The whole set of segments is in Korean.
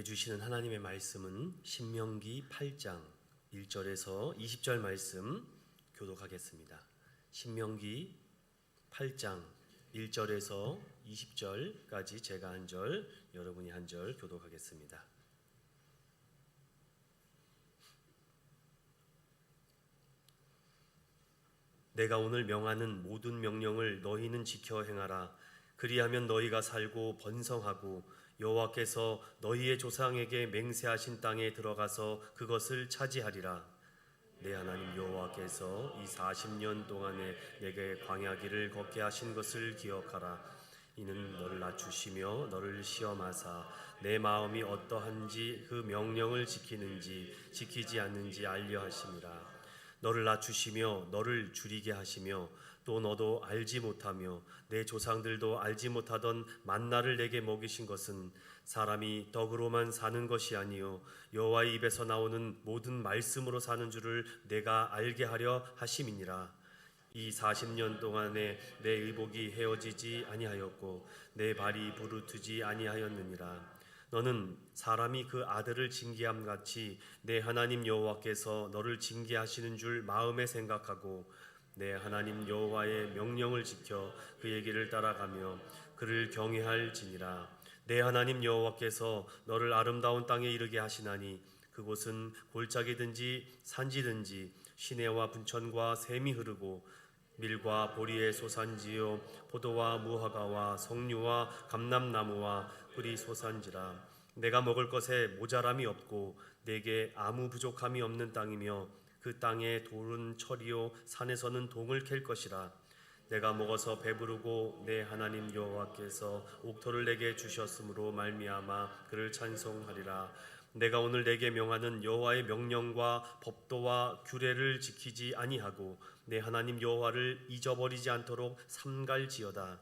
주시는 하나님의 말씀은 신명기 8장 1절에서 20절 말씀 교독하겠습니다. 신명기 8장 1절에서 20절까지 제가 한 절, 여러분이 한 절 교독하겠습니다. 내가 오늘 명하는 모든 명령을 너희는 지켜 행하라. 그리하면 너희가 살고 번성하고 여호와께서 너희의 조상에게 맹세하신 땅에 들어가서 그것을 차지하리라. 내 하나님 여호와께서 이 40년 동안에 내게 광야길을 걷게 하신 것을 기억하라. 이는 너를 낮추시며 너를 시험하사 내 마음이 어떠한지 그 명령을 지키는지 지키지 않는지 알려 하심이라. 너를 낮추시며 너를 줄이게 하시며 또 너도 알지 못하며 내 조상들도 알지 못하던 만나를 내게 먹이신 것은 사람이 떡으로만 사는 것이 아니요 여호와의 입에서 나오는 모든 말씀으로 사는 줄을 내가 알게 하려 하심이니라. 이 40년 동안에 내 의복이 헤어지지 아니하였고 내 발이 부르트지 아니하였느니라. 너는 사람이 그 아들을 징계함 같이 내 하나님 여호와께서 너를 징계하시는 줄 마음에 생각하고 내 하나님 여호와의 명령을 지켜 그의 길을 따라가며 그를 경외할지니라. 내 하나님 여호와께서 너를 아름다운 땅에 이르게 하시나니 그곳은 골짜기든지 산지든지 시내와 분천과 샘이 흐르고 밀과 보리의 소산지요 포도와 무화과와 석류와 감람나무와 꿀이 소산지라. 내가 먹을 것에 모자람이 없고 내게 아무 부족함이 없는 땅이며 그 땅에 돌은 철이요 산에서는 동을 캘 것이라. 내가 먹어서 배부르고 내 하나님 여호와께서 옥토를 내게 주셨으므로 말미암아 그를 찬송하리라. 내가 오늘 내게 명하는 여호와의 명령과 법도와 규례를 지키지 아니하고 내 하나님 여호와를 잊어버리지 않도록 삼갈지어다.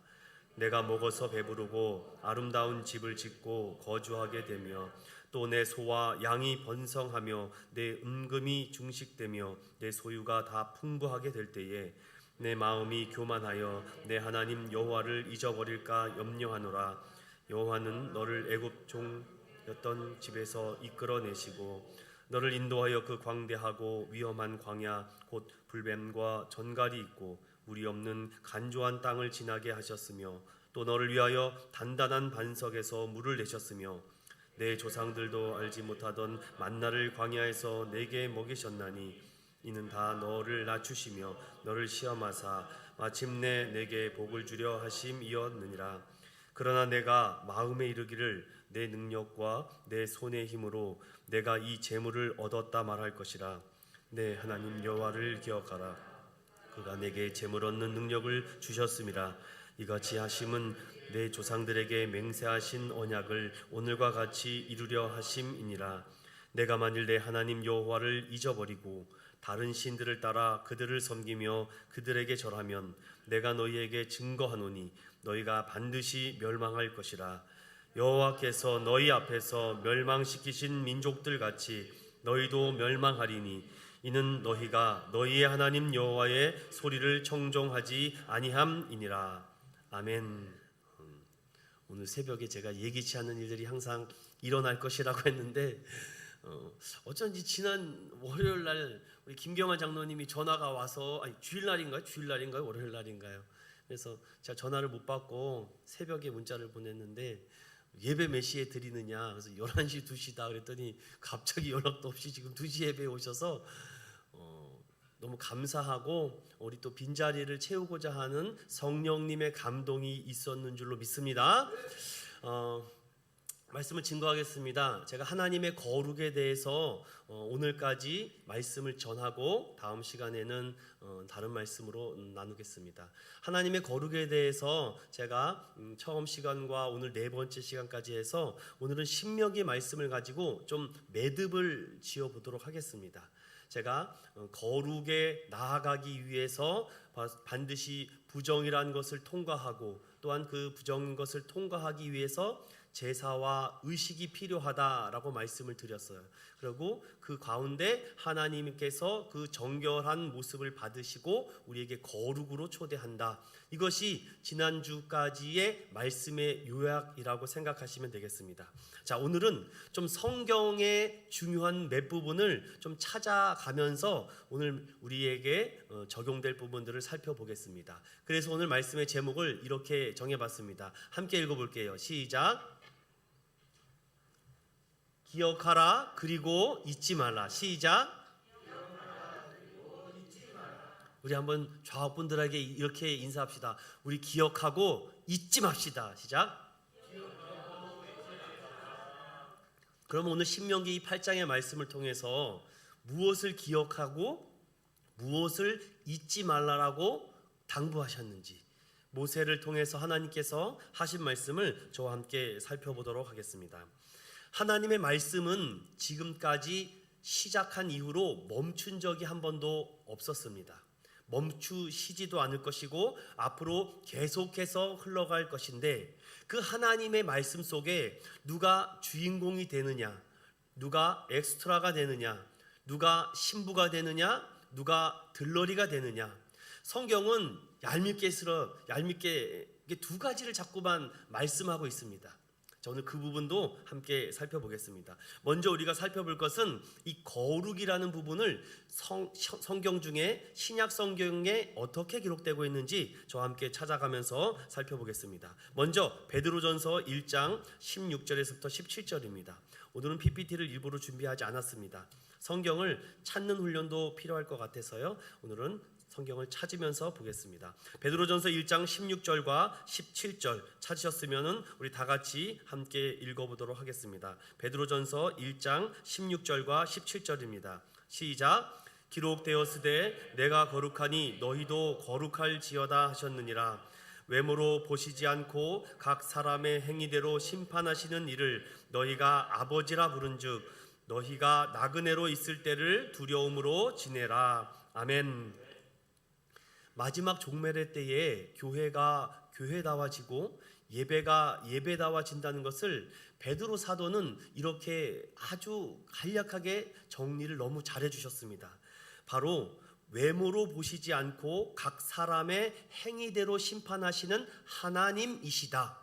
내가 먹어서 배부르고 아름다운 집을 짓고 거주하게 되며 또 내 소와 양이 번성하며 내 은금이 증식되며 내 소유가 다 풍부하게 될 때에 내 마음이 교만하여 내 하나님 여호와를 잊어버릴까 염려하노라. 여호와는 너를 애굽 종였던 집에서 이끌어내시고 너를 인도하여 그 광대하고 위험한 광야 곧 불뱀과 전갈이 있고 물이 없는 간조한 땅을 지나게 하셨으며 또 너를 위하여 단단한 반석에서 물을 내셨으며 내 조상들도 알지 못하던 만나를 광야에서 내게 먹이셨나니 이는 다 너를 낮추시며 너를 시험하사 마침내 내게 복을 주려 하심이었느니라. 그러나 내가 마음에 이르기를 내 능력과 내 손의 힘으로 내가 이 재물을 얻었다 말할 것이라. 내 하나님 여호와를 기억하라. 그가 내게 재물 얻는 능력을 주셨음이라. 이같이 하심은 내 조상들에게 맹세하신 언약을 오늘과 같이 이루려 하심이니라. 내가 만일 내 하나님 여호와를 잊어버리고 다른 신들을 따라 그들을 섬기며 그들에게 절하면 내가 너희에게 증거하노니 너희가 반드시 멸망할 것이라. 여호와께서 너희 앞에서 멸망시키신 민족들 같이 너희도 멸망하리니 이는 너희가 너희의 하나님 여호와의 소리를 청종하지 아니함이니라. 아멘. 오늘 새벽에 제가 예기치 않은 일들이 항상 일어날 것이라고 했는데 어쩐지 지난 월요일 날 우리 김경환 장로님이 전화가 와서 주일날인가요? 월요일 날인가요? 그래서 제가 전화를 못 받고 새벽에 문자를 보냈는데 예배 몇 시에 드리느냐? 그래서 11시, 2시다 그랬더니 갑자기 연락도 없이 지금 2시 예배에 오셔서 너무 감사하고 우리 또 빈자리를 채우고자 하는 성령님의 감동이 있었는 줄로 믿습니다. 말씀을 증거하겠습니다. 제가 하나님의 거룩에 대해서 오늘까지 말씀을 전하고 다음 시간에는 다른 말씀으로 나누겠습니다. 하나님의 거룩에 대해서 제가 처음 시간과 오늘 네 번째 시간까지 해서 오늘은 신명기 말씀을 가지고 좀 매듭을 지어보도록 하겠습니다. 제가 거룩에 나아가기 위해서 반드시 부정이라는 것을 통과하고 또한 그 부정인 것을 통과하기 위해서 제사와 의식이 필요하다라고 말씀을 드렸어요. 그리고 그 가운데 하나님께서 그 정결한 모습을 받으시고 우리에게 거룩으로 초대한다. 이것이 지난주까지의 말씀의 요약이라고 생각하시면 되겠습니다. 자, 오늘은 좀 성경의 중요한 몇 부분을 좀 찾아가면서 오늘 우리에게 적용될 부분들을 살펴보겠습니다. 그래서 오늘 말씀의 제목을 이렇게 정해봤습니다. 함께 읽어볼게요. 시작. 기억하라 그리고 잊지 말라. 시작. 우리 한번 좌우분들에게 이렇게 인사합시다. 우리 기억하고 잊지 맙시다. 시작. 그럼 오늘 신명기 8장의 말씀을 통해서 무엇을 기억하고 무엇을 잊지 말라라고 당부하셨는지, 모세를 통해서 하나님께서 하신 말씀을 저와 함께 살펴보도록 하겠습니다. 하나님의 말씀은 지금까지 시작한 이후로 멈춘 적이 한 번도 없었습니다. 멈추시지도 않을 것이고 앞으로 계속해서 흘러갈 것인데, 그 하나님의 말씀 속에 누가 주인공이 되느냐, 누가 엑스트라가 되느냐, 누가 신부가 되느냐, 누가 들러리가 되느냐, 성경은 얄밉게 두 가지를 자꾸만 말씀하고 있습니다. 오늘 그 부분도 함께 살펴보겠습니다. 먼저 우리가 살펴볼 것은 이 거룩이라는 부분을 성경 중에 신약 성경에 어떻게 기록되고 있는지 저와 함께 찾아가면서 살펴보겠습니다. 먼저 베드로전서 1장 16절에서부터 17절입니다. 오늘은 PPT를 일부러 준비하지 않았습니다. 성경을 찾는 훈련도 필요할 것 같아서요. 오늘은 성경을 찾으면서 보겠습니다. 베드로전서 1장 16절과 17절 찾으셨으면 우리 다 같이 함께 읽어보도록 하겠습니다. 베드로전서 1장 16절과 17절입니다. 시작. 기록되었으되 내가 거룩하니 너희도 거룩할지어다 하셨느니라. 외모로 보시지 않고 각 사람의 행위대로 심판하시는 이를 너희가 아버지라 부른즉 너희가 나그네로 있을 때를 두려움으로 지내라. 아멘. 마지막 종말의 때에 교회가 교회다워지고 예배가 예배다워진다는 것을 베드로 사도는 이렇게 아주 간략하게 정리를 너무 잘해 주셨습니다. 바로 외모로 보시지 않고 각 사람의 행위대로 심판하시는 하나님이시다.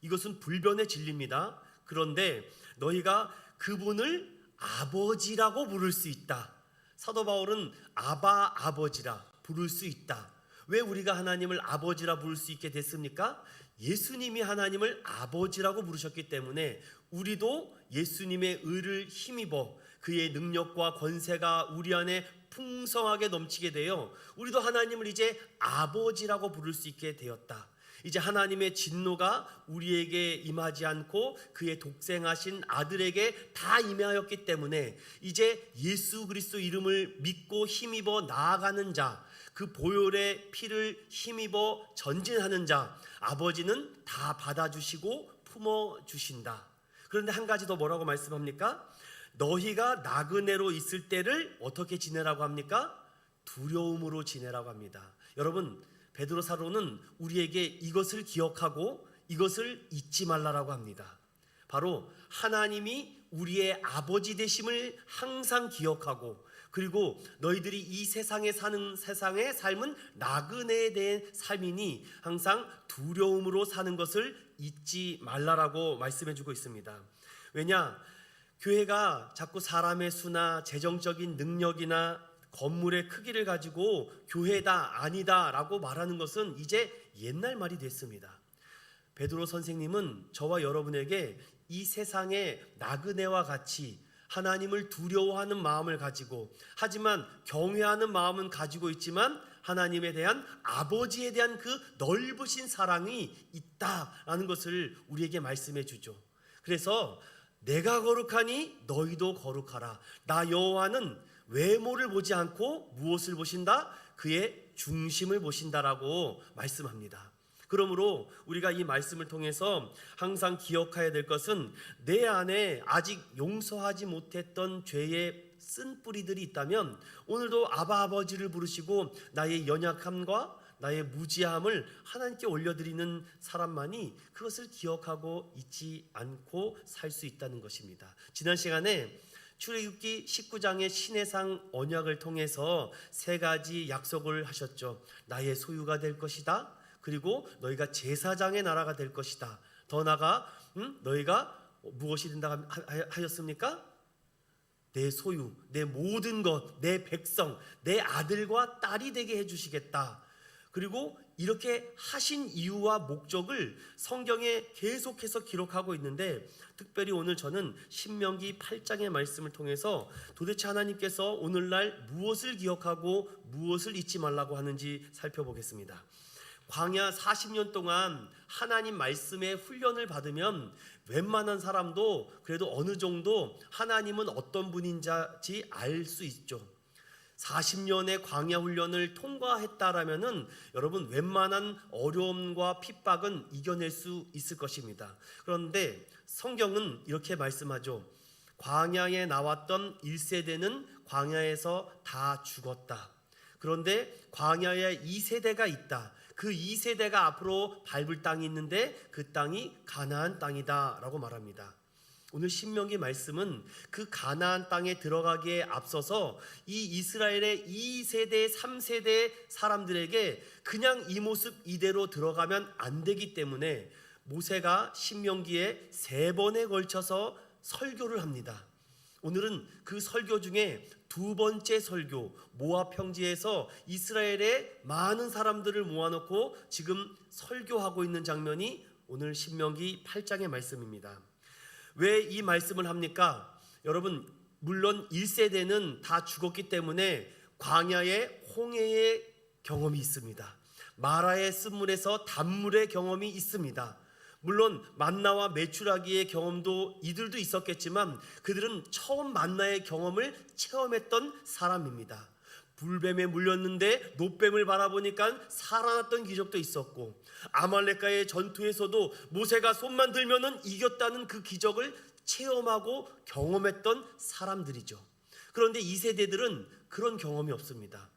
이것은 불변의 진리입니다. 그런데 너희가 그분을 아버지라고 부를 수 있다. 사도 바울은 아바 아버지라 부를 수 있다. 왜 우리가 하나님을 아버지라 부를 수 있게 됐습니까? 예수님이 하나님을 아버지라고 부르셨기 때문에 우리도 예수님의 의를 힘입어 그의 능력과 권세가 우리 안에 풍성하게 넘치게 되어 우리도 하나님을 이제 아버지라고 부를 수 있게 되었다. 이제 하나님의 진노가 우리에게 임하지 않고 그의 독생하신 아들에게 다 임하였기 때문에 이제 예수 그리스도 이름을 믿고 힘입어 나아가는 자, 그 보혈의 피를 힘입어 전진하는 자, 아버지는 다 받아주시고 품어주신다. 그런데 한 가지 더 뭐라고 말씀합니까? 너희가 나그네로 있을 때를 어떻게 지내라고 합니까? 두려움으로 지내라고 합니다. 여러분, 베드로 사도는 우리에게 이것을 기억하고 이것을 잊지 말라라고 합니다. 바로 하나님이 우리의 아버지 되심을 항상 기억하고, 그리고 너희들이 이 세상에 사는 세상의 삶은 나그네에 대한 삶이니 항상 두려움으로 사는 것을 잊지 말라라고 말씀해주고 있습니다. 왜냐? 교회가 자꾸 사람의 수나 재정적인 능력이나 건물의 크기를 가지고 교회다 아니다 라고 말하는 것은 이제 옛날 말이 됐습니다. 베드로 선생님은 저와 여러분에게 이 세상의 나그네와 같이 하나님을 두려워하는 마음을 가지고, 하지만 경외하는 마음은 가지고 있지만 하나님에 대한 아버지에 대한 그 넓으신 사랑이 있다라는 것을 우리에게 말씀해 주죠. 그래서 내가 거룩하니 너희도 거룩하라. 나 여호와는 외모를 보지 않고 무엇을 보신다? 그의 중심을 보신다라고 말씀합니다. 그러므로 우리가 이 말씀을 통해서 항상 기억해야 될 것은 내 안에 아직 용서하지 못했던 죄의 쓴뿌리들이 있다면 오늘도 아바 아버지를 부르시고 나의 연약함과 나의 무지함을 하나님께 올려드리는 사람만이 그것을 기억하고 잊지 않고 살 수 있다는 것입니다. 지난 시간에 출애굽기 19장의 시내상 언약을 통해서 세 가지 약속을 하셨죠. 나의 소유가 될 것이다. 그리고 너희가 제사장의 나라가 될 것이다. 더 나아가 너희가 무엇이 된다 하였습니까? 내 소유, 내 모든 것, 내 백성, 내 아들과 딸이 되게 해주시겠다. 그리고 이렇게 하신 이유와 목적을 성경에 계속해서 기록하고 있는데, 특별히 오늘 저는 신명기 8장의 말씀을 통해서 도대체 하나님께서 오늘날 무엇을 기억하고 무엇을 잊지 말라고 하는지 살펴보겠습니다. 광야 40년 동안 하나님 말씀의 훈련을 받으면 웬만한 사람도 그래도 어느 정도 하나님은 어떤 분인지 알 수 있죠. 40년의 광야 훈련을 통과했다라면은 여러분 웬만한 어려움과 핍박은 이겨낼 수 있을 것입니다. 그런데 성경은 이렇게 말씀하죠. 광야에 나왔던 1세대는 광야에서 다 죽었다. 그런데 광야에 2세대가 있다. 그 2세대가 앞으로 밟을 땅이 있는데 그 땅이 가나안 땅이다 라고 말합니다. 오늘 신명기 말씀은 그 가나안 땅에 들어가기에 앞서서 이 이스라엘의 2세대 3세대 사람들에게 그냥 이 모습 이대로 들어가면 안 되기 때문에 모세가 신명기에 3번에 걸쳐서 설교를 합니다. 오늘은 그 설교 중에 2번째 설교, 모압 평지에서 이스라엘의 많은 사람들을 모아놓고 지금 설교하고 있는 장면이 오늘 신명기 8장의 말씀입니다. 왜 이 말씀을 합니까? 여러분, 물론 1세대는 다 죽었기 때문에 광야에 홍해의 경험이 있습니다. 마라의 쓴물에서 단물의 경험이 있습니다. 물론 만나와 메추라기의 경험도 이들도 있었겠지만 그들은 처음 만나의 경험을 체험했던 사람입니다. 불뱀에 물렸는데 노뱀을 바라보니까 살아났던 기적도 있었고, 아말렉과의 전투에서도 모세가 손만 들면은 이겼다는 그 기적을 체험하고 경험했던 사람들이죠. 그런데 이 세대들은 그런 경험이 없습니다.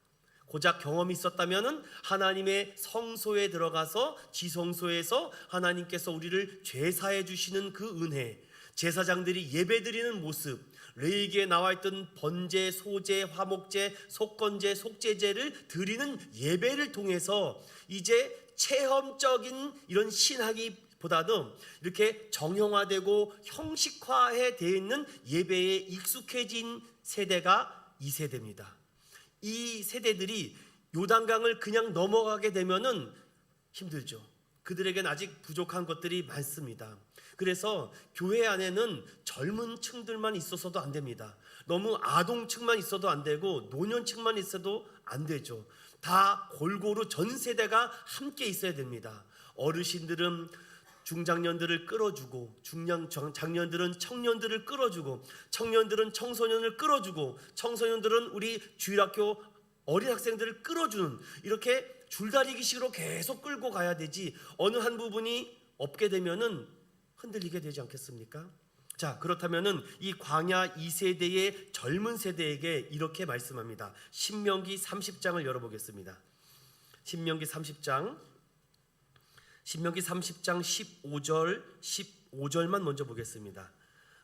고작 경험이 있었다면은 하나님의 성소에 들어가서 지성소에서 하나님께서 우리를 죄사해 주시는 그 은혜, 제사장들이 예배드리는 모습, 레위기에 나와 있던 번제, 소제, 화목제, 속건제, 속죄제를 드리는 예배를 통해서 이제 체험적인 이런 신학이보다도 이렇게 정형화되고 형식화해 되어 있는 예배에 익숙해진 세대가 이 세대입니다. 이 세대들이 요단강을 그냥 넘어가게 되면은 힘들죠. 그들에겐 아직 부족한 것들이 많습니다. 그래서 교회 안에는 젊은 층들만 있어서도 안 됩니다. 너무 아동층만 있어도 안 되고 노년층만 있어도 안 되죠. 다 골고루 전 세대가 함께 있어야 됩니다. 어르신들은 중장년들을 끌어주고, 장년들은 청년들을 끌어주고, 청년들은 청소년을 끌어주고, 청소년들은 우리 주일학교 어린 학생들을 끌어주는, 이렇게 줄다리기식으로 계속 끌고 가야 되지, 어느 한 부분이 없게 되면은 흔들리게 되지 않겠습니까? 자, 그렇다면은 이 광야 2세대의 젊은 세대에게 이렇게 말씀합니다. 신명기 30장을 열어보겠습니다. 신명기 30장 15절 15절만 먼저 보겠습니다.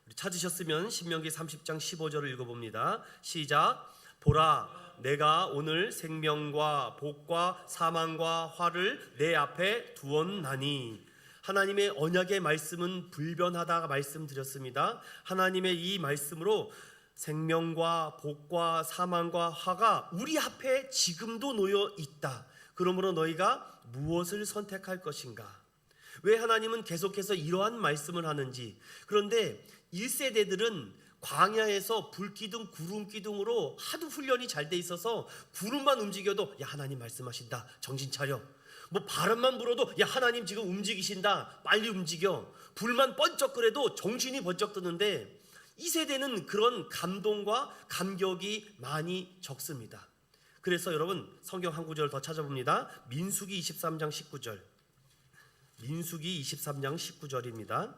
우리 찾으셨으면 신명기 30장 15절을 읽어봅니다. 시작. 보라, 내가 오늘 생명과 복과 사망과 화를 내 앞에 두었나니. 하나님의 언약의 말씀은 불변하다 말씀드렸습니다. 하나님의 이 말씀으로 생명과 복과 사망과 화가 우리 앞에 지금도 놓여 있다. 그러므로 너희가 무엇을 선택할 것인가? 왜 하나님은 계속해서 이러한 말씀을 하는지. 그런데 1세대들은 광야에서 불기둥 구름기둥으로 하도 훈련이 잘 돼 있어서 구름만 움직여도 야, 하나님 말씀하신다, 정신 차려. 뭐 바람만 불어도 야, 하나님 지금 움직이신다, 빨리 움직여. 불만 번쩍거려도 정신이 번쩍 드는데 이 세대는 그런 감동과 감격이 많이 적습니다. 그래서 여러분, 성경 한 구절 더 찾아봅니다. 민수기 23장 19절. 민수기 23장 19절입니다.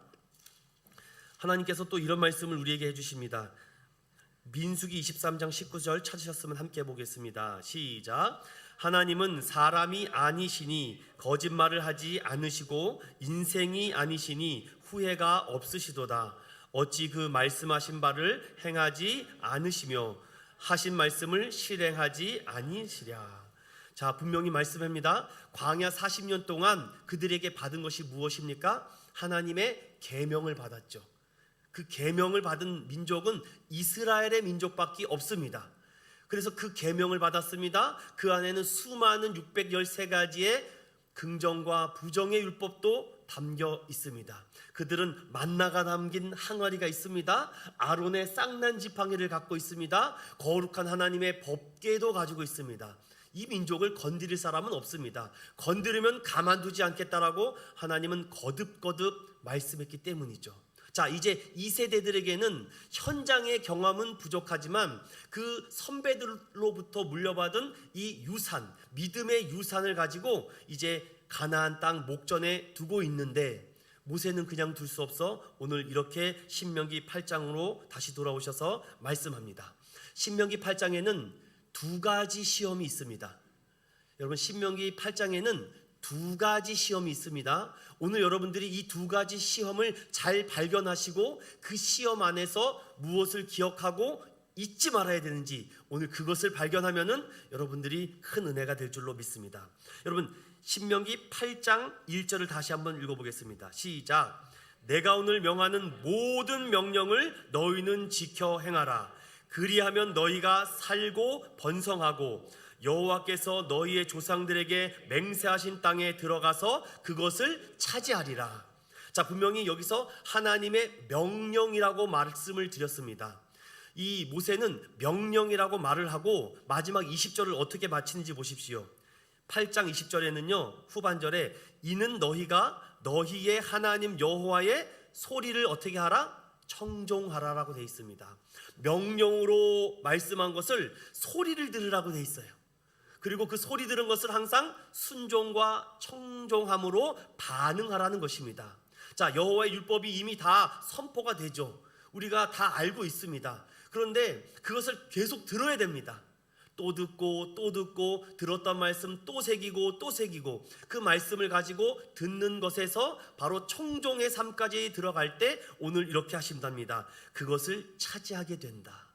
하나님께서 또 이런 말씀을 우리에게 해주십니다. 민수기 23장 19절 찾으셨으면 함께 보겠습니다. 시작. 하나님은 사람이 아니시니 거짓말을 하지 않으시고 인생이 아니시니 후회가 없으시도다. 어찌 그 말씀하신 바를 행하지 않으시며 하신 말씀을 실행하지 아니시랴. 자, 분명히 말씀합니다. 광야 40년 동안 그들에게 받은 것이 무엇입니까? 하나님의 계명을 받았죠. 그 계명을 받은 민족은 이스라엘의 민족밖에 없습니다. 그래서 그 계명을 받았습니다. 그 안에는 수많은 613가지의 긍정과 부정의 율법도 담겨 있습니다. 그들은 만나가 담긴 항아리가 있습니다. 아론의 쌍난 지팡이를 갖고 있습니다. 거룩한 하나님의 법궤도 가지고 있습니다. 이 민족을 건드릴 사람은 없습니다. 건드리면 가만두지 않겠다라고 하나님은 거듭거듭 말씀했기 때문이죠. 자, 이제 이 세대들에게는 현장의 경험은 부족하지만 그 선배들로부터 물려받은 이 유산, 믿음의 유산을 가지고 이제 가나안 땅 목전에 두고 있는데, 모세는 그냥 둘 수 없어 오늘 이렇게 신명기 8장으로 다시 돌아오셔서 말씀합니다. 신명기 8장에는 두 가지 시험이 있습니다. 여러분, 신명기 8장에는 두 가지 시험이 있습니다. 오늘 여러분들이 이 두 가지 시험을 잘 발견하시고 그 시험 안에서 무엇을 기억하고 잊지 말아야 되는지, 오늘 그것을 발견하면은 여러분들이 큰 은혜가 될 줄로 믿습니다. 여러분, 신명기 8장 1절을 다시 한번 읽어보겠습니다. 시작. 내가 오늘 명하는 모든 명령을 너희는 지켜 행하라. 그리하면 너희가 살고 번성하고 여호와께서 너희의 조상들에게 맹세하신 땅에 들어가서 그것을 차지하리라. 자, 분명히 여기서 하나님의 명령이라고 말씀을 드렸습니다. 이 모세는 명령이라고 말을 하고 마지막 20절을 어떻게 마치는지 보십시오. 8장 20절에는요, 후반절에 이는 너희가 너희의 하나님 여호와의 소리를 어떻게 하라? 청종하라라고 되어 있습니다. 명령으로 말씀한 것을 소리를 들으라고 되어 있어요. 그리고 그 소리 들은 것을 항상 순종과 청종함으로 반응하라는 것입니다. 자, 여호와의 율법이 이미 다 선포가 되죠. 우리가 다 알고 있습니다. 그런데 그것을 계속 들어야 됩니다. 또 듣고 또 듣고 들었던 말씀 또 새기고 또 새기고 그 말씀을 가지고 듣는 것에서 바로 청종의 삶까지 들어갈 때 오늘 이렇게 하신답니다. 그것을 차지하게 된다.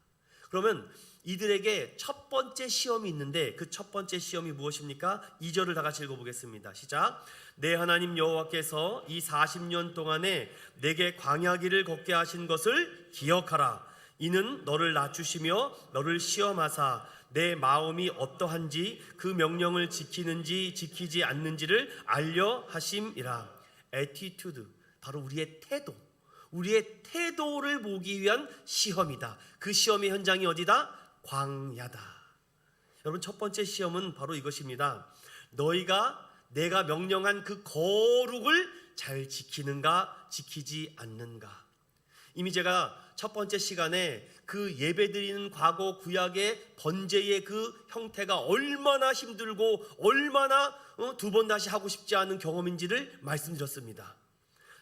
그러면 이들에게 첫 번째 시험이 있는데 그 첫 번째 시험이 무엇입니까? 2절을 다 같이 읽어보겠습니다. 시작. 내 하나님 여호와께서 이 40년 동안에 내게 광야길을 걷게 하신 것을 기억하라. 이는 너를 낮추시며 너를 시험하사 내 마음이 어떠한지 그 명령을 지키는지 지키지 않는지를 알려 하심이라. attitude, 바로 우리의 태도, 우리의 태도를 보기 위한 시험이다. 그 시험의 현장이 어디다? 광야다. 여러분, 첫 번째 시험은 바로 이것입니다. 너희가 내가 명령한 그 거룩을 잘 지키는가 지키지 않는가. 이미 제가 첫 번째 시간에 그 예배드리는 과거 구약의 번제의 그 형태가 얼마나 힘들고 얼마나 두 번 다시 하고 싶지 않은 경험인지를 말씀드렸습니다.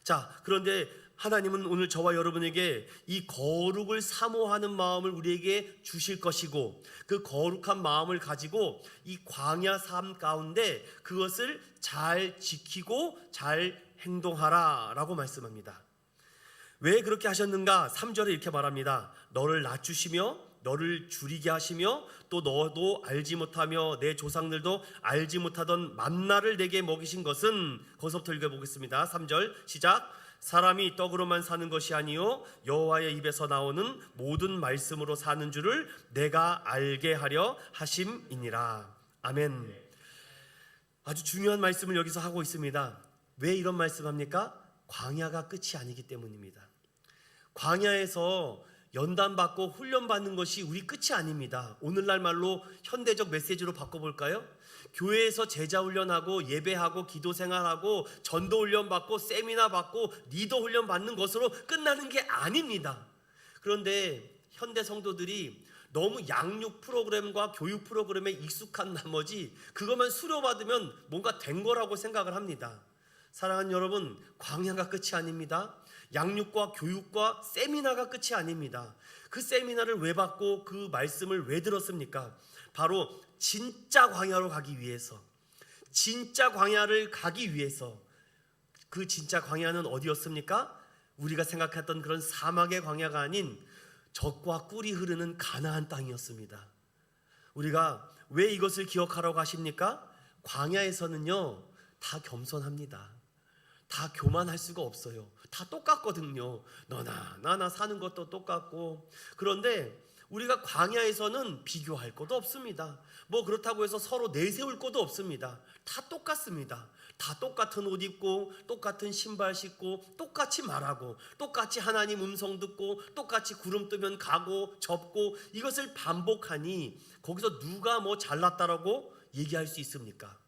자, 그런데 하나님은 오늘 저와 여러분에게 이 거룩을 사모하는 마음을 우리에게 주실 것이고 그 거룩한 마음을 가지고 이 광야 삶 가운데 그것을 잘 지키고 잘 행동하라 라고 말씀합니다. 왜 그렇게 하셨는가? 3절에 이렇게 말합니다. 너를 낮추시며 너를 줄이게 하시며 또 너도 알지 못하며 내 조상들도 알지 못하던 만나를 내게 먹이신 것은, 거기서부터 읽어보겠습니다. 3절 시작. 사람이 떡으로만 사는 것이 아니요 여호와의 입에서 나오는 모든 말씀으로 사는 줄을 내가 알게 하려 하심이니라. 아멘. 아주 중요한 말씀을 여기서 하고 있습니다. 왜 이런 말씀합니까? 광야가 끝이 아니기 때문입니다. 광야에서 연단받고 훈련받는 것이 우리 끝이 아닙니다. 오늘날 말로 현대적 메시지로 바꿔볼까요? 교회에서 제자 훈련하고 예배하고 기도 생활하고 전도 훈련 받고 세미나 받고 리더 훈련 받는 것으로 끝나는 게 아닙니다. 그런데 현대 성도들이 너무 양육 프로그램과 교육 프로그램에 익숙한 나머지 그것만 수료받으면 뭔가 된 거라고 생각을 합니다. 사랑하는 여러분, 광야가 끝이 아닙니다. 양육과 교육과 세미나가 끝이 아닙니다. 그 세미나를 왜 받고 그 말씀을 왜 들었습니까? 바로 진짜 광야로 가기 위해서, 진짜 광야를 가기 위해서. 그 진짜 광야는 어디였습니까? 우리가 생각했던 그런 사막의 광야가 아닌 젖과 꿀이 흐르는 가나안 땅이었습니다. 우리가 왜 이것을 기억하라고 하십니까? 광야에서는요 다 겸손합니다. 다 교만할 수가 없어요. 다 똑같거든요. 너나 나나 사는 것도 똑같고. 그런데 우리가 광야에서는 비교할 것도 없습니다. 뭐 그렇다고 해서 서로 내세울 것도 없습니다. 다 똑같습니다. 다 똑같은 옷 입고 똑같은 신발 신고 똑같이 말하고 똑같이 하나님 음성 듣고 똑같이 구름 뜨면 가고 접고 이것을 반복하니 거기서 누가 뭐 잘났다라고 얘기할 수 있습니까?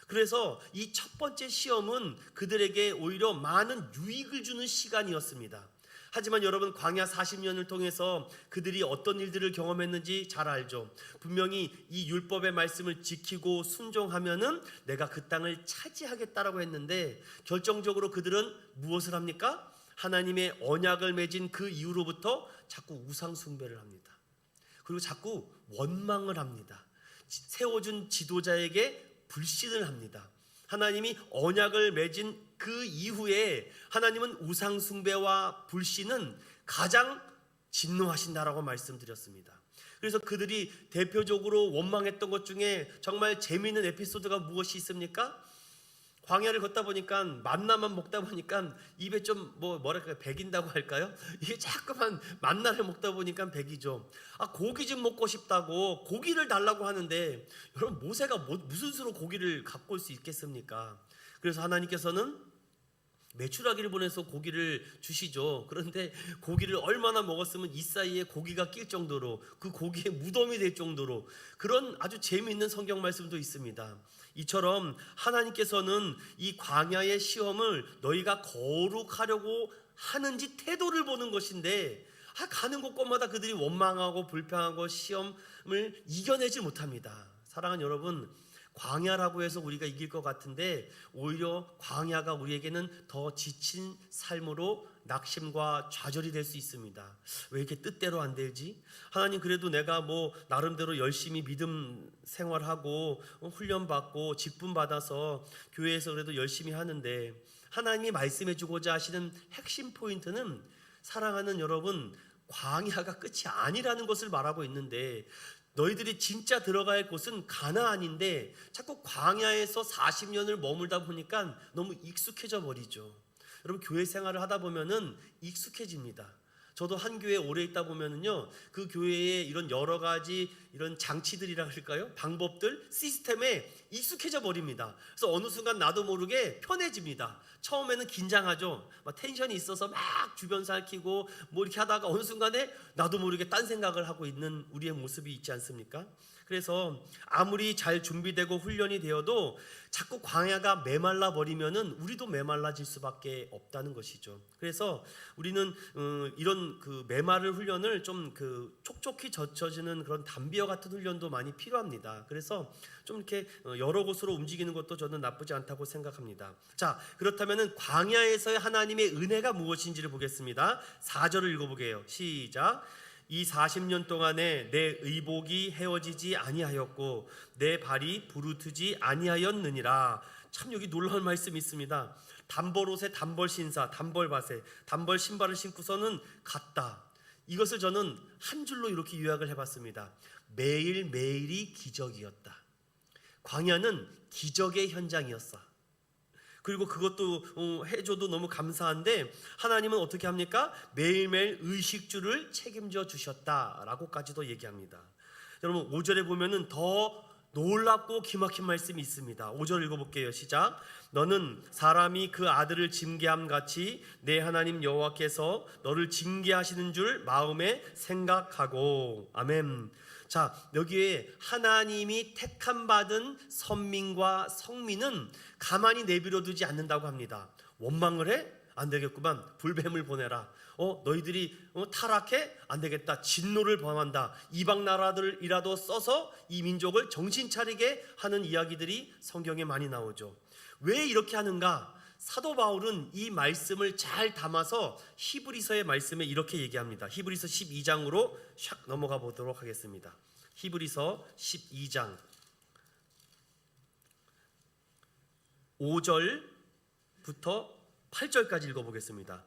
그래서 이 첫 번째 시험은 그들에게 오히려 많은 유익을 주는 시간이었습니다. 하지만 여러분 광야 40년을 통해서 그들이 어떤 일들을 경험했는지 잘 알죠. 분명히 이 율법의 말씀을 지키고 순종하면은 내가 그 땅을 차지하겠다라고 했는데 결정적으로 그들은 무엇을 합니까? 하나님의 언약을 맺은 그 이후로부터 자꾸 우상 숭배를 합니다. 그리고 자꾸 원망을 합니다. 세워준 지도자에게 불신을 합니다. 하나님이 언약을 맺은 그 이후에 하나님은 우상 숭배와 불신은 가장 진노하신다라고 말씀드렸습니다. 그래서 그들이 대표적으로 원망했던 것 중에 정말 재미있는 에피소드가 무엇이 있습니까? 광야를 걷다 보니까 만나만 먹다 보니까 입에 좀 뭐랄까 배긴다고 할까요? 이게 자꾸만 만나를 먹다 보니까 배기죠. 고기 좀 먹고 싶다고 고기를 달라고 하는데 여러분 모세가 무슨 수로 고기를 갖고 올 수 있겠습니까? 그래서 하나님께서는 메추라기를 보내서 고기를 주시죠. 그런데 고기를 얼마나 먹었으면 이 사이에 고기가 낄 정도로 그 고기에 무덤이 될 정도로 그런 아주 재미있는 성경 말씀도 있습니다. 이처럼 하나님께서는 이 광야의 시험을 너희가 거룩하려고 하는지 태도를 보는 것인데 가는 곳곳마다 그들이 원망하고 불평하고 시험을 이겨내지 못합니다. 사랑하는 여러분, 광야라고 해서 우리가 이길 것 같은데 오히려 광야가 우리에게는 더 지친 삶으로 낙심과 좌절이 될 수 있습니다. 왜 이렇게 뜻대로 안 되지? 하나님 그래도 내가 나름대로 열심히 믿음 생활하고 훈련받고 직분 받아서 교회에서 그래도 열심히 하는데 하나님이 말씀해 주고자 하시는 핵심 포인트는 사랑하는 여러분 광야가 끝이 아니라는 것을 말하고 있는데 너희들이 진짜 들어갈 곳은 가나안인데 자꾸 광야에서 40년을 머물다 보니까 너무 익숙해져 버리죠. 여러분 교회 생활을 하다 보면은 익숙해집니다. 저도 한 교회에 오래 있다 보면은요 그 교회에 이런 여러 가지 이런 장치들이라 할까요? 방법들, 시스템에 익숙해져 버립니다. 그래서 어느 순간 나도 모르게 편해집니다. 처음에는 긴장하죠. 막 텐션이 있어서 막 주변 살피고 이렇게 하다가 어느 순간에 나도 모르게 딴 생각을 하고 있는 우리의 모습이 있지 않습니까? 그래서 아무리 잘 준비되고 훈련이 되어도 자꾸 광야가 메말라 버리면은 우리도 메말라질 수밖에 없다는 것이죠. 그래서 우리는 이런 그 메마를 훈련을 좀 촉촉히 젖혀지는 그런 담비와 같은 훈련도 많이 필요합니다. 그래서 좀 이렇게 여러 곳으로 움직이는 것도 저는 나쁘지 않다고 생각합니다. 자, 그렇다면은 광야에서의 하나님의 은혜가 무엇인지를 보겠습니다. 4절을 읽어보게요. 시작. 이 40년 동안에 내 의복이 헤어지지 아니하였고 내 발이 부르트지 아니하였느니라. 참 여기 놀라운 말씀이 있습니다. 단벌옷에 단벌 신사, 단벌 밭에 단벌 신발을 신고서는 갔다. 이것을 저는 한 줄로 이렇게 요약을 해봤습니다. 매일매일이 기적이었다. 광야는 기적의 현장이었어. 그리고 그것도 해줘도 너무 감사한데 하나님은 어떻게 합니까? 매일매일 의식주를 책임져 주셨다라고까지도 얘기합니다. 여러분 5절에 보면은 더 놀랍고 기막힌 말씀이 있습니다. 5절 읽어볼게요. 시작. 너는 사람이 그 아들을 징계함 같이 내 하나님 여호와께서 너를 징계하시는 줄 마음에 생각하고. 아멘. 자, 여기에 하나님이 택함 받은 선민과 성민은 가만히 내버려 두지 않는다고 합니다. 원망을 해? 안 되겠구만. 불뱀을 보내라. 너희들이 타락해? 안 되겠다. 진노를 범한다. 이방 나라들이라도 써서 이 민족을 정신 차리게 하는 이야기들이 성경에 많이 나오죠. 왜 이렇게 하는가? 사도 바울은 이 말씀을 잘 담아서 히브리서의 말씀에 이렇게 얘기합니다. 히브리서 12장으로 샥 넘어가 보도록 하겠습니다. 히브리서 12장 5절부터 8절까지 읽어보겠습니다.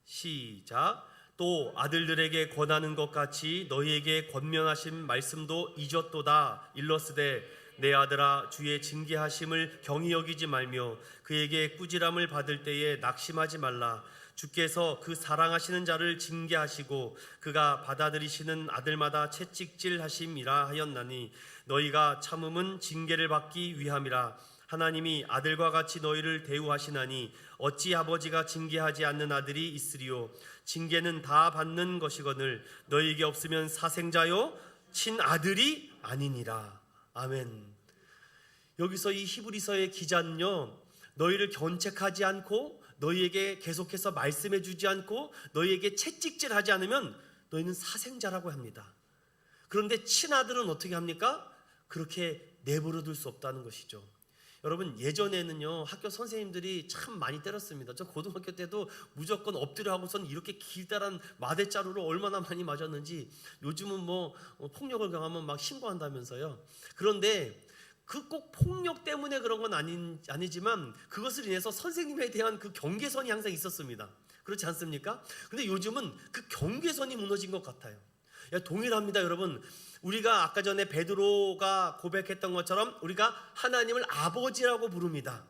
시작. 또 아들들에게 권하는 것 같이 너희에게 권면하신 말씀도 잊었도다. 일러스되 내 아들아, 주의 징계하심을 경히 여기지 말며 그에게 꾸지람을 받을 때에 낙심하지 말라. 주께서 그 사랑하시는 자를 징계하시고 그가 받아들이시는 아들마다 채찍질하심이라 하였나니 너희가 참음은 징계를 받기 위함이라. 하나님이 아들과 같이 너희를 대우하시나니 어찌 아버지가 징계하지 않는 아들이 있으리요. 징계는 다 받는 것이거늘 너희에게 없으면 사생자요 친아들이 아니니라. 아멘. 여기서 이 히브리서의 기자는요, 너희를 견책하지 않고 너희에게 계속해서 말씀해 주지 않고 너희에게 채찍질하지 않으면 너희는 사생자라고 합니다. 그런데 친아들은 어떻게 합니까? 그렇게 내버려 둘 수 없다는 것이죠. 여러분, 예전에는요 학교 선생님들이 참 많이 때렸습니다. 저 고등학교 때도 무조건 엎드려 하고선 이렇게 길다란 마대자루로 얼마나 많이 맞았는지. 요즘은 뭐 폭력을 경하면 막 신고한다면서요. 그런데 그 꼭 폭력 때문에 그런 건 아니지만 그것을 인해서 선생님에 대한 그 경계선이 항상 있었습니다. 그렇지 않습니까? 근데 요즘은 그 경계선이 무너진 것 같아요. 동일합니다, 여러분. 우리가 아까 전에 베드로가 고백했던 것처럼 우리가 하나님을 아버지라고 부릅니다.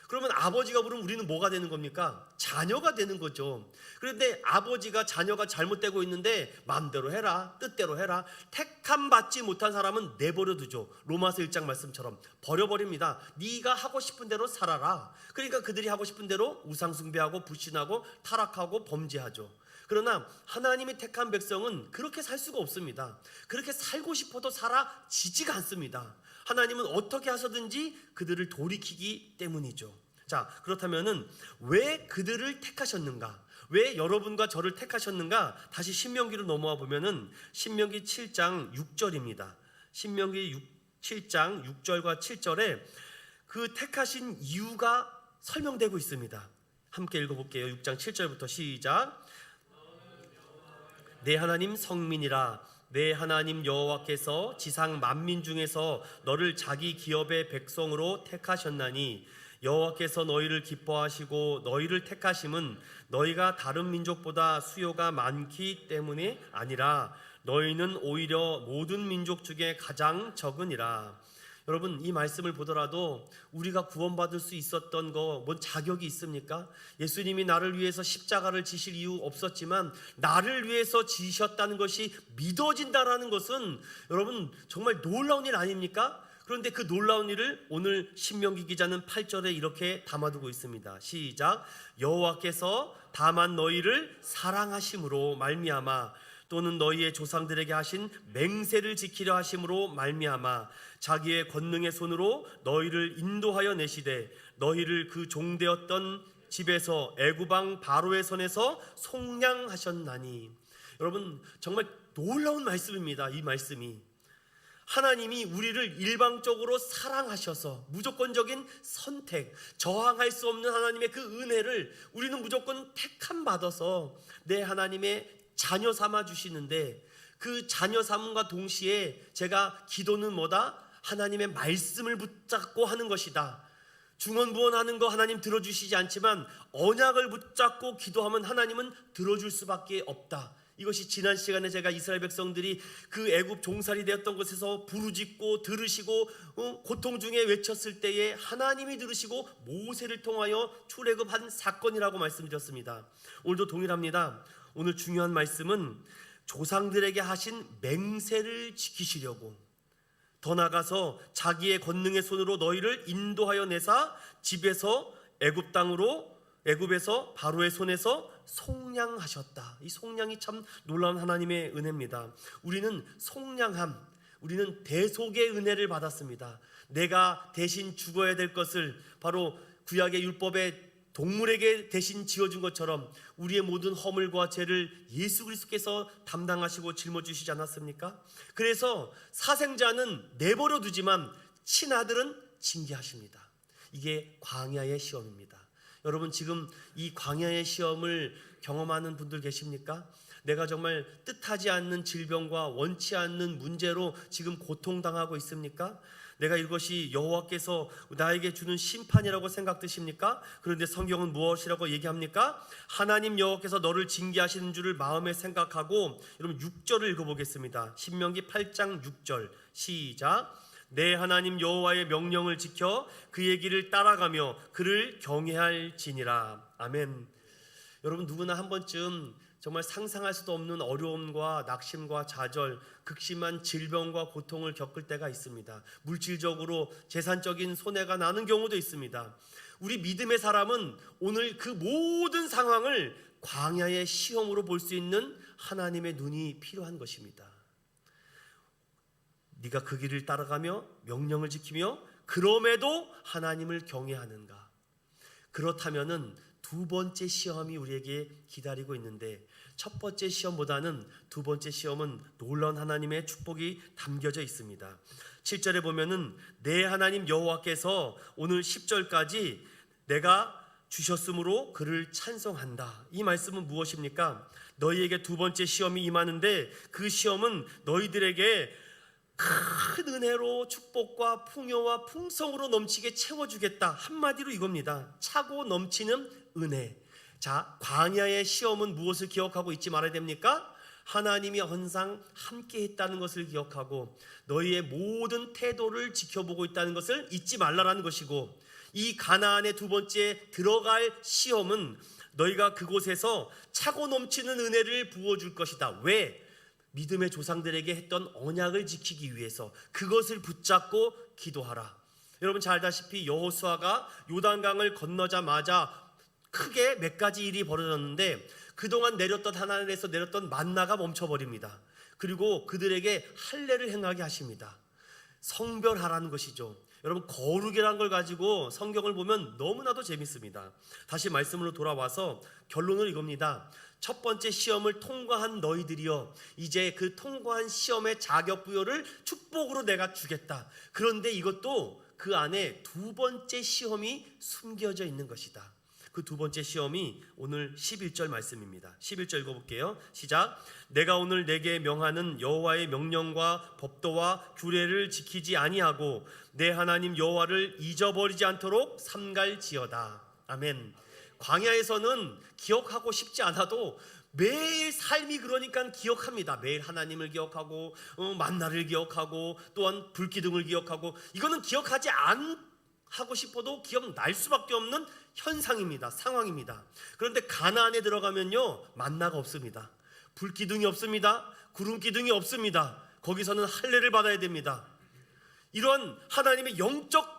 그러면 아버지가 부르면 우리는 뭐가 되는 겁니까? 자녀가 되는 거죠. 그런데 아버지가 자녀가 잘못되고 있는데 마음대로 해라, 뜻대로 해라. 택함 받지 못한 사람은 내버려 두죠. 로마서 1장 말씀처럼 버려버립니다. 네가 하고 싶은 대로 살아라. 그러니까 그들이 하고 싶은 대로 우상숭배하고 불신하고 타락하고 범죄하죠. 그러나 하나님이 택한 백성은 그렇게 살 수가 없습니다. 그렇게 살고 싶어도 살아지지가 않습니다. 하나님은 어떻게 하서든지 그들을 돌이키기 때문이죠. 자, 그렇다면은 왜 그들을 택하셨는가? 왜 여러분과 저를 택하셨는가? 다시 신명기로 넘어와 보면은 신명기 7장 6절입니다. 신명기 7장 6절과 7절에 그 택하신 이유가 설명되고 있습니다. 함께 읽어볼게요. 6장 7절부터 시작. 내 하나님 성민이라. 내 하나님 여호와께서 지상 만민 중에서 너를 자기 기업의 백성으로 택하셨나니 여호와께서 너희를 기뻐하시고 너희를 택하심은 너희가 다른 민족보다 수요가 많기 때문이 아니라 너희는 오히려 모든 민족 중에 가장 적으니라. 여러분, 이 말씀을 보더라도 우리가 구원받을 수 있었던 거 뭔 자격이 있습니까? 예수님이 나를 위해서 십자가를 지실 이유 없었지만 나를 위해서 지셨다는 것이 믿어진다라는 것은 여러분 정말 놀라운 일 아닙니까? 그런데 그 놀라운 일을 오늘 신명기 기자는 8절에 이렇게 담아두고 있습니다. 시작. 여호와께서 다만 너희를 사랑하심으로 말미암아 또는 너희의 조상들에게 하신 맹세를 지키려 하심으로 말미암아 자기의 권능의 손으로 너희를 인도하여 내시되 너희를 그 종되었던 집에서 애굽 왕 바로의 손에서 속량하셨나니. 여러분, 정말 놀라운 말씀입니다. 이 말씀이 하나님이 우리를 일방적으로 사랑하셔서 무조건적인 선택, 저항할 수 없는 하나님의 그 은혜를 우리는 무조건 택함 받아서 내 하나님의 자녀 삼아 주시는데, 그 자녀 삼음과 동시에 제가 기도는 뭐다? 하나님의 말씀을 붙잡고 하는 것이다. 중언부언하는 거 하나님 들어주시지 않지만 언약을 붙잡고 기도하면 하나님은 들어줄 수밖에 없다. 이것이 지난 시간에 제가 이스라엘 백성들이 그 애굽 종살이 되었던 곳에서 부르짖고 들으시고 고통 중에 외쳤을 때에 하나님이 들으시고 모세를 통하여 출애굽한 사건이라고 말씀드렸습니다. 오늘도 동일합니다. 오늘 중요한 말씀은 조상들에게 하신 맹세를 지키시려고, 더 나아가서 자기의 권능의 손으로 너희를 인도하여 내사 집에서 애굽 땅으로, 애굽에서 바로의 손에서 속량하셨다. 이 속량이 참 놀라운 하나님의 은혜입니다. 우리는 속량함, 우리는 대속의 은혜를 받았습니다. 내가 대신 죽어야 될 것을 바로 구약의 율법에 동물에게 대신 지어준 것처럼 우리의 모든 허물과 죄를 예수 그리스도께서 담당하시고 짊어지시지 않았습니까? 그래서 사생자는 내버려 두지만 친아들은 징계하십니다. 이게 광야의 시험입니다. 여러분, 지금 이 광야의 시험을 경험하는 분들 계십니까? 내가 정말 뜻하지 않는 질병과 원치 않는 문제로 지금 고통당하고 있습니까? 내가 이것이 여호와께서 나에게 주는 심판이라고 생각되십니까? 그런데 성경은 무엇이라고 얘기합니까? 하나님 여호와께서 너를 징계하시는 줄을 마음에 생각하고, 여러분 6절을 읽어보겠습니다. 신명기 8장 6절 시작. 내 하나님 여호와의 명령을 지켜 그의 길을 따라가며 그를 경외할지니라. 아멘. 여러분 누구나 한 번쯤 정말 상상할 수도 없는 어려움과 낙심과 좌절, 극심한 질병과 고통을 겪을 때가 있습니다. 물질적으로 재산적인 손해가 나는 경우도 있습니다. 우리 믿음의 사람은 오늘 그 모든 상황을 광야의 시험으로 볼 수 있는 하나님의 눈이 필요한 것입니다. 네가 그 길을 따라가며 명령을 지키며 그럼에도 하나님을 경외하는가? 그렇다면은 두 번째 시험이 우리에게 기다리고 있는데, 첫 번째 시험보다는 두 번째 시험은 놀라운 하나님의 축복이 담겨져 있습니다. 7절에 보면은 내 하나님 여호와께서 오늘 10절까지 내가 주셨으므로 그를 찬송한다. 이 말씀은 무엇입니까? 너희에게 두 번째 시험이 임하는데 그 시험은 너희들에게 큰 은혜로 축복과 풍요와 풍성으로 넘치게 채워주겠다. 한마디로 이겁니다. 차고 넘치는 은혜. 자, 광야의 시험은 무엇을 기억하고 있지 말아야 됩니까? 하나님이 항상 함께 했다는 것을 기억하고 너희의 모든 태도를 지켜보고 있다는 것을 잊지 말라라는 것이고, 이 가나안의 두 번째 들어갈 시험은 너희가 그곳에서 차고 넘치는 은혜를 부어줄 것이다. 왜? 믿음의 조상들에게 했던 언약을 지키기 위해서 그것을 붙잡고 기도하라. 여러분 잘 알다시피 여호수아가 요단강을 건너자마자 크게 몇 가지 일이 벌어졌는데, 그동안 하나님에서 내렸던 만나가 멈춰버립니다. 그리고 그들에게 할례를 행하게 하십니다. 성별하라는 것이죠. 여러분 거룩이라는 걸 가지고 성경을 보면 너무나도 재밌습니다. 다시 말씀으로 돌아와서 결론은 이겁니다. 첫 번째 시험을 통과한 너희들이여, 이제 그 통과한 시험의 자격 부여를 축복으로 내가 주겠다. 그런데 이것도 그 안에 두 번째 시험이 숨겨져 있는 것이다. 그 두 번째 시험이 오늘 11절 말씀입니다. 11절 읽어볼게요. 시작. 내가 오늘 내게 명하는 여호와의 명령과 법도와 규례를 지키지 아니하고 내 하나님 여호와를 잊어버리지 않도록 삼갈지어다. 아멘. 광야에서는 기억하고 싶지 않아도 매일 삶이 그러니까 기억합니다. 매일 하나님을 기억하고 만나를 기억하고 또한 불기둥을 기억하고, 이거는 기억하지 하고 싶어도 기억날 수밖에 없는 현상입니다. 상황입니다. 그런데 가나안에 들어가면요, 만나가 없습니다. 불기둥이 없습니다. 구름기둥이 없습니다. 거기서는 할례를 받아야 됩니다. 이런 하나님의 영적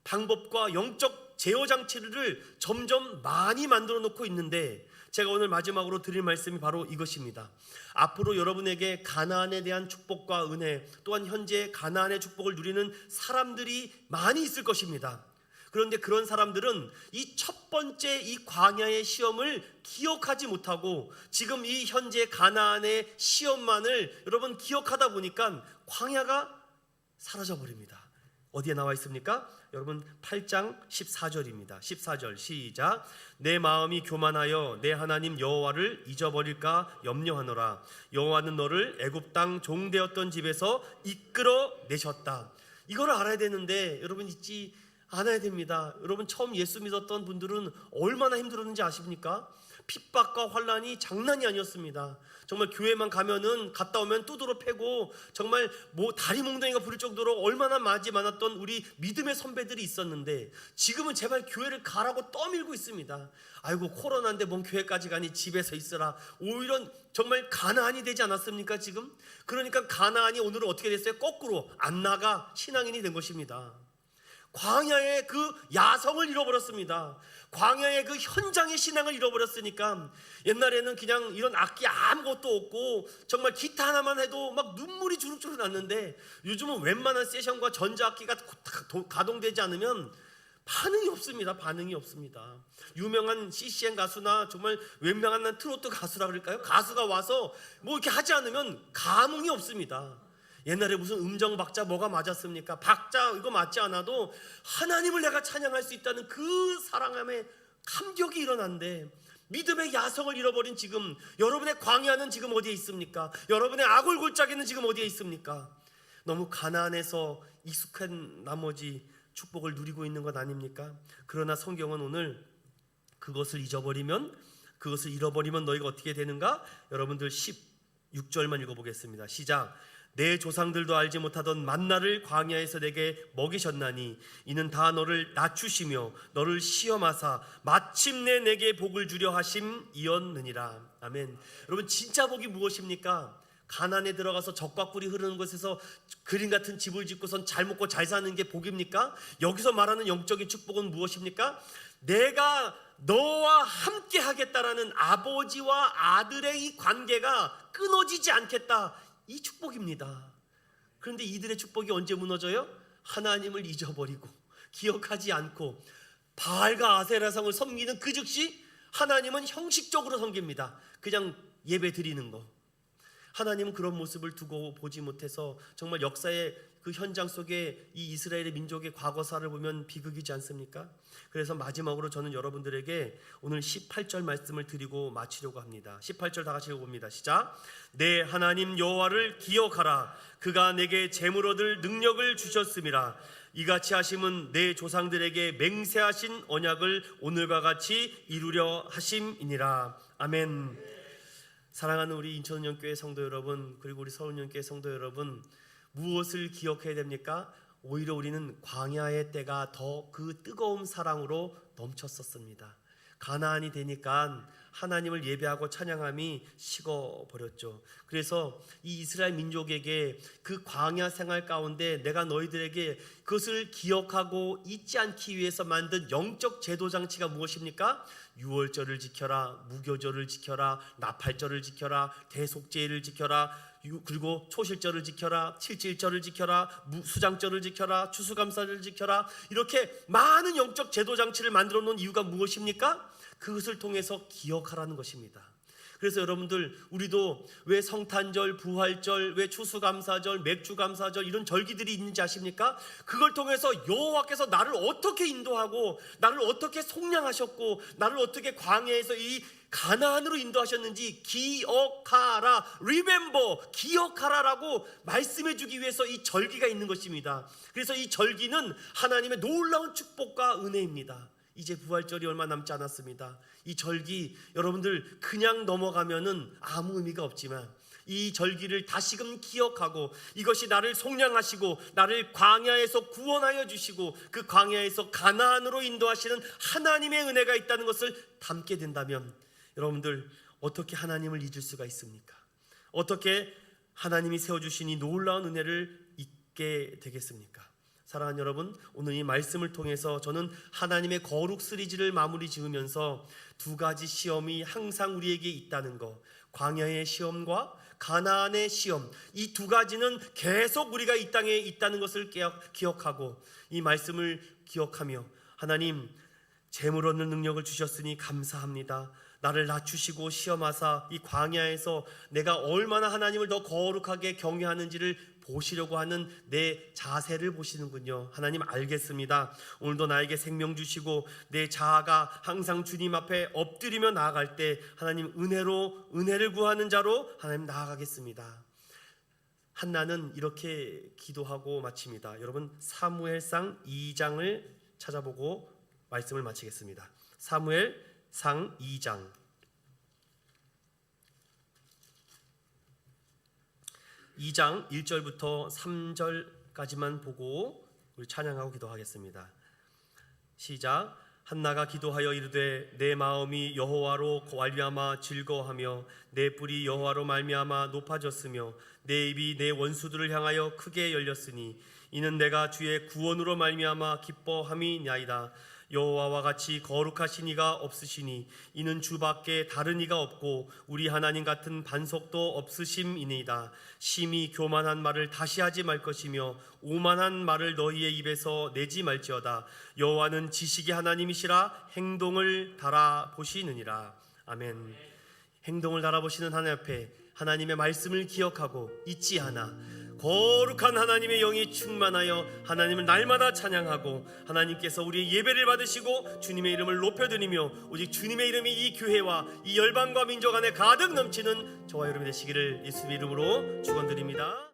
방법과 영적 제어 장치를 점점 많이 만들어 놓고 있는데, 제가 오늘 마지막으로 드릴 말씀이 바로 이것입니다. 앞으로 여러분에게 가나안에 대한 축복과 은혜, 또한 현재 가나안의 축복을 누리는 사람들이 많이 있을 것입니다. 그런데 그런 사람들은 이 첫 번째 이 광야의 시험을 기억하지 못하고 지금 이 현재 가나안의 시험만을 여러분 기억하다 보니까 광야가 사라져 버립니다. 어디에 나와 있습니까? 여러분 8장 14절입니다. 14절 시작. 내 마음이 교만하여 내 하나님 여호와를 잊어버릴까 염려하노라. 여호와는 너를 애굽 땅 종되었던 집에서 이끌어 내셨다. 이걸 알아야 되는데 여러분 잊지 않아야 됩니다. 여러분 처음 예수 믿었던 분들은 얼마나 힘들었는지 아십니까? 핍박과 환란이 장난이 아니었습니다. 정말 교회만 가면은 갔다 오면 두드러 패고 정말 다리 몽둥이가 부릴 정도로 얼마나 맞이 많았던 우리 믿음의 선배들이 있었는데, 지금은 제발 교회를 가라고 떠밀고 있습니다. 아이고 코로나인데 뭔 교회까지 가니, 집에서 있으라. 오히려 정말 가나안이 되지 않았습니까 지금? 그러니까 가나안이 오늘은 어떻게 됐어요? 거꾸로 안 나가 신앙인이 된 것입니다. 광야의 그 야성을 잃어버렸습니다. 광야의 그 현장의 신앙을 잃어버렸으니까 옛날에는 그냥 이런 악기 아무것도 없고 정말 기타 하나만 해도 막 눈물이 주룩주룩 났는데, 요즘은 웬만한 세션과 전자악기가 가동되지 않으면 반응이 없습니다. 반응이 없습니다. 유명한 CCM 가수나 정말 웬만한 트로트 가수라 그럴까요? 가수가 와서 뭐 이렇게 하지 않으면 감흥이 없습니다. 옛날에 무슨 음정 박자 뭐가 맞았습니까? 박자 이거 맞지 않아도 하나님을 내가 찬양할 수 있다는 그 사랑함의 감격이 일어난데, 믿음의 야성을 잃어버린 지금 여러분의 광야는 지금 어디에 있습니까? 여러분의 아골골짜기는 지금 어디에 있습니까? 너무 가난해서 익숙한 나머지 축복을 누리고 있는 것 아닙니까? 그러나 성경은 오늘 그것을 잃어버리면 너희가 어떻게 되는가? 여러분들 16절만 읽어보겠습니다. 시작. 내 조상들도 알지 못하던 만나를 광야에서 내게 먹이셨나니 이는 다 너를 낮추시며 너를 시험하사 마침내 내게 복을 주려 하심이었느니라. 아멘. 여러분, 진짜 복이 무엇입니까? 가난에 들어가서 적과 꿀이 흐르는 곳에서 그림 같은 집을 짓고선 잘 먹고 잘 사는 게 복입니까? 여기서 말하는 영적인 축복은 무엇입니까? 내가 너와 함께 하겠다라는 아버지와 아들의 이 관계가 끊어지지 않겠다, 이 축복입니다. 그런데 이들의 축복이 언제 무너져요? 하나님을 잊어버리고 기억하지 않고 바알과 아세라상을 섬기는 그 즉시 하나님은 형식적으로 섬깁니다. 그냥 예배 드리는 거. 하나님은 그런 모습을 두고 보지 못해서 정말 역사의 그 현장 속에 이 이스라엘의 민족의 과거사를 보면 비극이지 않습니까? 그래서 마지막으로 저는 여러분들에게 오늘 18절 말씀을 드리고 마치려고 합니다. 18절 다 같이 읽어봅니다. 시작. 내 하나님 여호와를 기억하라. 그가 내게 재물 얻을 능력을 주셨음이라. 이같이 하심은 내 조상들에게 맹세하신 언약을 오늘과 같이 이루려 하심이니라. 아멘. 사랑하는 우리 인천운영교회 성도 여러분, 그리고 우리 서울운영교회 성도 여러분, 무엇을 기억해야 됩니까? 오히려 우리는 광야의 때가 더 그 뜨거운 사랑으로 넘쳤었습니다. 가나안이 되니까 하나님을 예배하고 찬양함이 식어버렸죠. 그래서 이 이스라엘 민족에게 그 광야 생활 가운데 내가 너희들에게 그것을 기억하고 잊지 않기 위해서 만든 영적 제도 장치가 무엇입니까? 유월절을 지켜라, 무교절을 지켜라, 나팔절을 지켜라, 대속제를 지켜라, 그리고 초실절을 지켜라, 칠칠절을 지켜라, 수장절을 지켜라, 추수감사절을 지켜라. 이렇게 많은 영적 제도 장치를 만들어 놓은 이유가 무엇입니까? 그것을 통해서 기억하라는 것입니다. 그래서 여러분들, 우리도 왜 성탄절, 부활절, 왜 추수감사절, 맥주감사절 이런 절기들이 있는지 아십니까? 그걸 통해서 여호와께서 나를 어떻게 인도하고 나를 어떻게 속량하셨고 나를 어떻게 광야에서 이 가나안으로 인도하셨는지 기억하라, remember, 기억하라라고 말씀해 주기 위해서 이 절기가 있는 것입니다. 그래서 이 절기는 하나님의 놀라운 축복과 은혜입니다. 이제 부활절이 얼마 남지 않았습니다. 이 절기 여러분들 그냥 넘어가면은 아무 의미가 없지만 이 절기를 다시금 기억하고 이것이 나를 속량하시고 나를 광야에서 구원하여 주시고 그 광야에서 가나안으로 인도하시는 하나님의 은혜가 있다는 것을 담게 된다면 여러분들 어떻게 하나님을 잊을 수가 있습니까? 어떻게 하나님이 세워주신 이 놀라운 은혜를 잊게 되겠습니까? 사랑하는 여러분, 오늘 이 말씀을 통해서 저는 하나님의 거룩 시리즈를 마무리 지으면서 두 가지 시험이 항상 우리에게 있다는 것, 광야의 시험과 가나안의 시험, 이 두 가지는 계속 우리가 이 땅에 있다는 것을 기억하고 이 말씀을 기억하며 하나님, 재물 얻는 능력을 주셨으니 감사합니다. 나를 낮추시고 시험하사 이 광야에서 내가 얼마나 하나님을 더 거룩하게 경외하는지를 보시려고 하는 내 자세를 보시는군요. 하나님 알겠습니다. 오늘도 나에게 생명 주시고 내 자아가 항상 주님 앞에 엎드리며 나아갈 때 하나님 은혜를 구하는 자로 하나님 나아가겠습니다. 한나는 이렇게 기도하고 마칩니다. 여러분, 사무엘상 2장을 찾아보고 말씀을 마치겠습니다. 사무엘상 2장 1절부터 3절까지만 보고 우리 찬양하고 기도하겠습니다. 시작. 한나가 기도하여 이르되 내 마음이 여호와로 말미암아 즐거워하며 내 뿔이 여호와로 말미암아 높아졌으며 내 입이 내 원수들을 향하여 크게 열렸으니 이는 내가 주의 구원으로 말미암아 기뻐함이니이다. 여호와와 같이 거룩하신 이가 없으시니 이는 주밖에 다른 이가 없고 우리 하나님 같은 반석도 없으심이니이다. 심히 교만한 말을 다시 하지 말 것이며 오만한 말을 너희의 입에서 내지 말지어다. 여호와는 지식의 하나님이시라 행동을 달아보시느니라. 아멘. 행동을 달아보시는 하나님 앞에 하나님의 말씀을 기억하고 잊지 않아 거룩한 하나님의 영이 충만하여 하나님을 날마다 찬양하고 하나님께서 우리의 예배를 받으시고 주님의 이름을 높여드리며 오직 주님의 이름이 이 교회와 이 열방과 민족 안에 가득 넘치는 저와 여러분이 되시기를 예수님의 이름으로 축원드립니다.